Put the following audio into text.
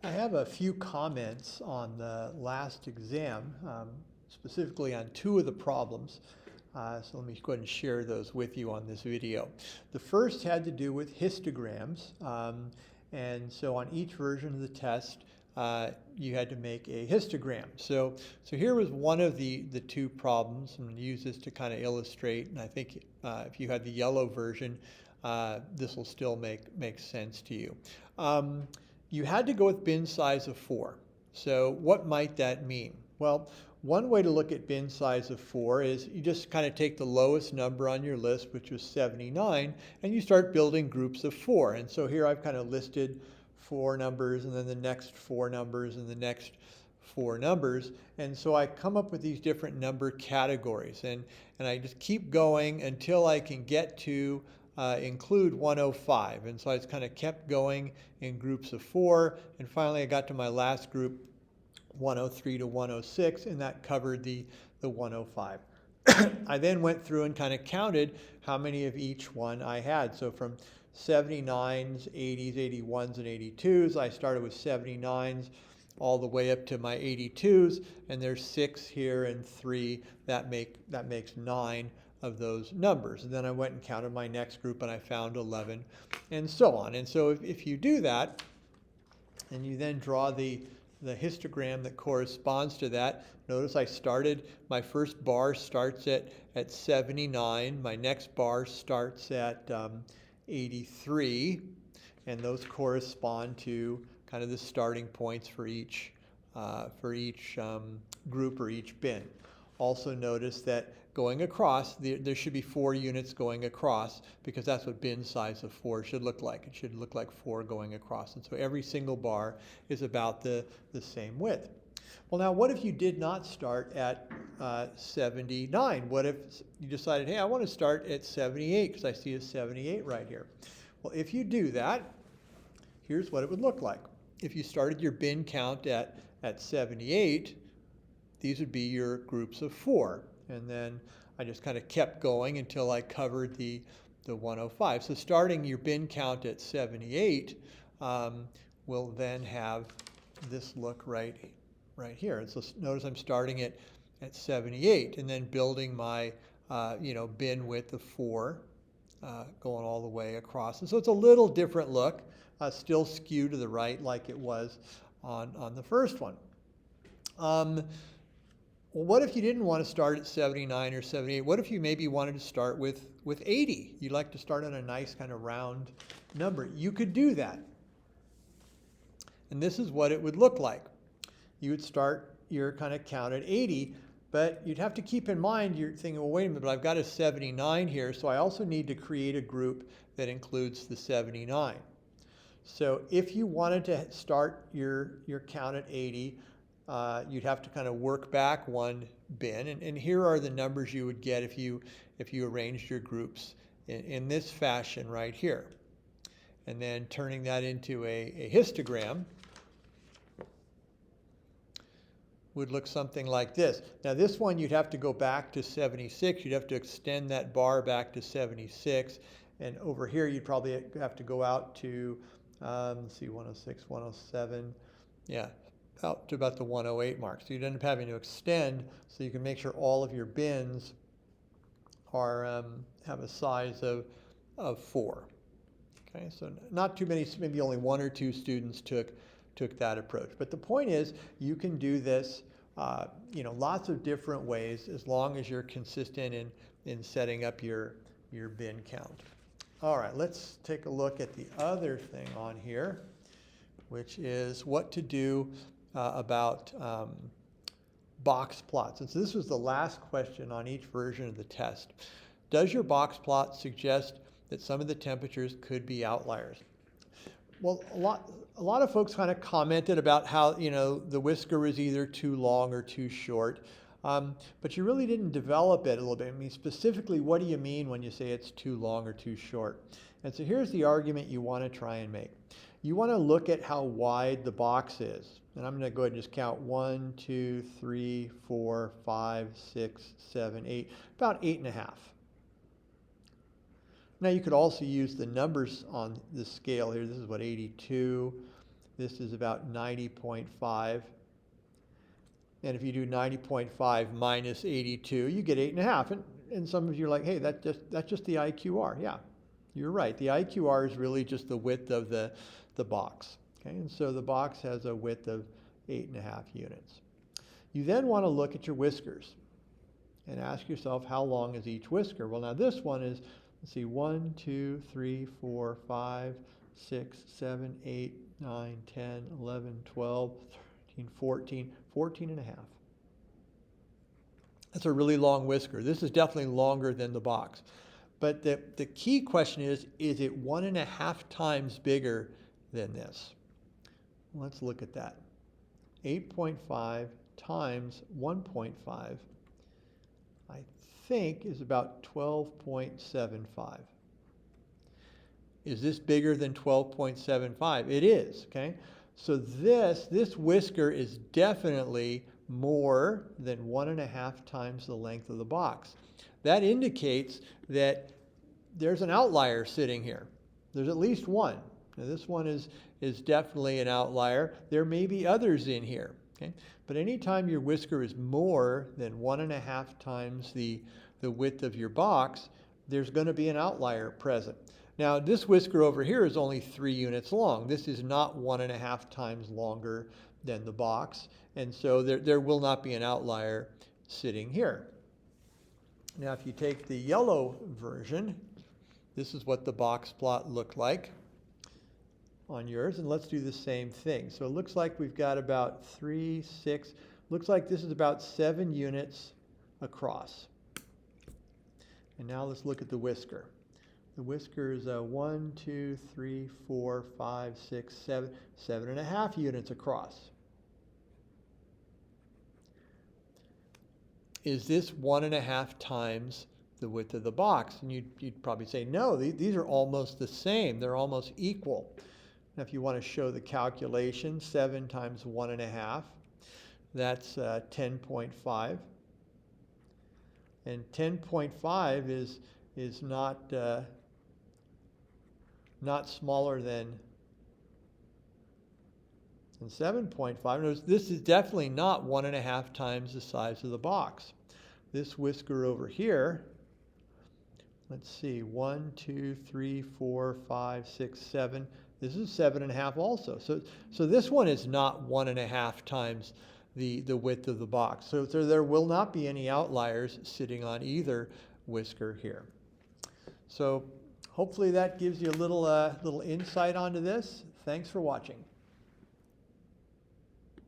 I have a few comments on the last exam, specifically on two of the problems. So let me go ahead and share those with you on this video. The first had to do with histograms. And so on each version of the test, you had to make a histogram. So here was one of the two problems. I'm going to use this to kind of illustrate, and I think if you had the yellow version, this will still make sense to you. You had to go with bin size of 4. So what might that mean? Well, one way to look at bin size of 4 is you just kind of take the lowest number on your list, which was 79, and you start building groups of 4. And so here I've kind of listed 4 numbers, and then the next 4 numbers, and the next 4 numbers. And so I come up with these different number categories, and I just keep going until I can get to include 105. And so I just kind of kept going in groups of 4, and finally I got to my last group, 103 to 106, and that covered the 105. I then went through and kind of counted how many of each one I had. So from 79s, 80s, 81s, and 82s, I started with 79s all the way up to my 82s, and there's 6 here and 3. That makes 9 of those numbers. And then I went and counted my next group, and I found 11, and so on. And so if you do that, and you then draw the histogram that corresponds to that, notice I started, my first bar starts at 79, my next bar starts at 83, and those correspond to kind of the starting points for each group or each bin. Also notice that going across, there should be 4 units going across, because that's what bin size of 4 should look like. It should look like 4 going across. And so every single bar is about the same width. Well, now what if you did not start at 79? What if you decided, hey, I want to start at 78 because I see a 78 right here? Well, if you do that, here's what it would look like. If you started your bin count at 78, these would be your groups of 4. And then I just kind of kept going until I covered the 105. So starting your bin count at 78 will then have this look right here. And so notice I'm starting at 78 and then building my bin width of 4 going all the way across. And so it's a little different look, still skewed to the right like it was on the first one. Well, what if you didn't want to start at 79 or 78? What if you maybe wanted to start with 80? You'd like to start on a nice kind of round number. You could do that. And this is what it would look like. You would start your kind of count at 80, but you'd have to keep in mind, you're thinking, well, wait a minute, but I've got a 79 here, so I also need to create a group that includes the 79. So if you wanted to start your count at 80, you'd have to kind of work back one bin, and here are the numbers you would get if you arranged your groups in this fashion right here. And then turning that into a histogram would look something like this. Now this one you'd have to go back to 76, you'd have to extend that bar back to 76, and over here you'd probably have to go out to, let's see, 106, 107, yeah, out to about the 108 mark. So you'd end up having to extend so you can make sure all of your bins are have a size of 4. Okay, so not too many, maybe only 1 or 2 students took that approach. But the point is, you can do this lots of different ways as long as you're consistent in setting up your bin count. All right, let's take a look at the other thing on here, which is what to do about box plots. And so this was the last question on each version of the test. Does your box plot suggest that some of the temperatures could be outliers? Well, a lot of folks kind of commented about how, the whisker was either too long or too short, but you really didn't develop it a little bit. I mean, specifically, what do you mean when you say it's too long or too short? And so here's the argument you want to try and make. You want to look at how wide the box is. And I'm going to go ahead and just count 1, 2, 3, 4, 5, 6, 7, 8, about 8.5. Now you could also use the numbers on the scale here. This is what, 82, This is about 90.5. And if you do 90.5 minus 82, you get 8.5. And some of you are like, hey, that's just the IQR. Yeah, you're right. The IQR is really just the width of the box. Okay, and so the box has a width of 8.5 units. You then want to look at your whiskers and ask yourself, how long is each whisker? Well, now this one is, let's see, 1, 2, 3, 4, 5, 6, 7, 8, 9, 10, 11, 12, 13, 14 and a half. That's a really long whisker. This is definitely longer than the box. But the key question is it 1.5 times bigger than this? Let's look at that. 8.5 times 1.5, I think, is about 12.75. Is this bigger than 12.75? It is, okay? So this whisker is definitely more than 1.5 times the length of the box. That indicates that there's an outlier sitting here. There's at least one. Now this one is definitely an outlier. There may be others in here, okay? But anytime your whisker is more than 1.5 times the width of your box, there's going to be an outlier present. Now this whisker over here is only 3 units long. This is not 1.5 times longer than the box, and so there will not be an outlier sitting here. Now if you take the yellow version, this is what the box plot looked like on yours, and let's do the same thing. So it looks like we've got about 3, 6, looks like this is about 7 units across. And now let's look at the whisker. The whisker is 1, 2, 3, 4, 5, 6, 7, 7.5 units across. Is this 1.5 times the width of the box? And you'd probably say, no, these are almost the same. They're almost equal. Now, if you want to show the calculation, 7 times 1.5, that's 10.5. And 10.5 is not smaller than 7.5. Notice this is definitely not 1.5 times the size of the box. This whisker over here, let's see, 1, 2, 3, 4, 5, 6, 7. This is 7.5 also. So this one is not 1.5 times the width of the box. So there will not be any outliers sitting on either whisker here. So hopefully that gives you a little insight onto this. Thanks for watching.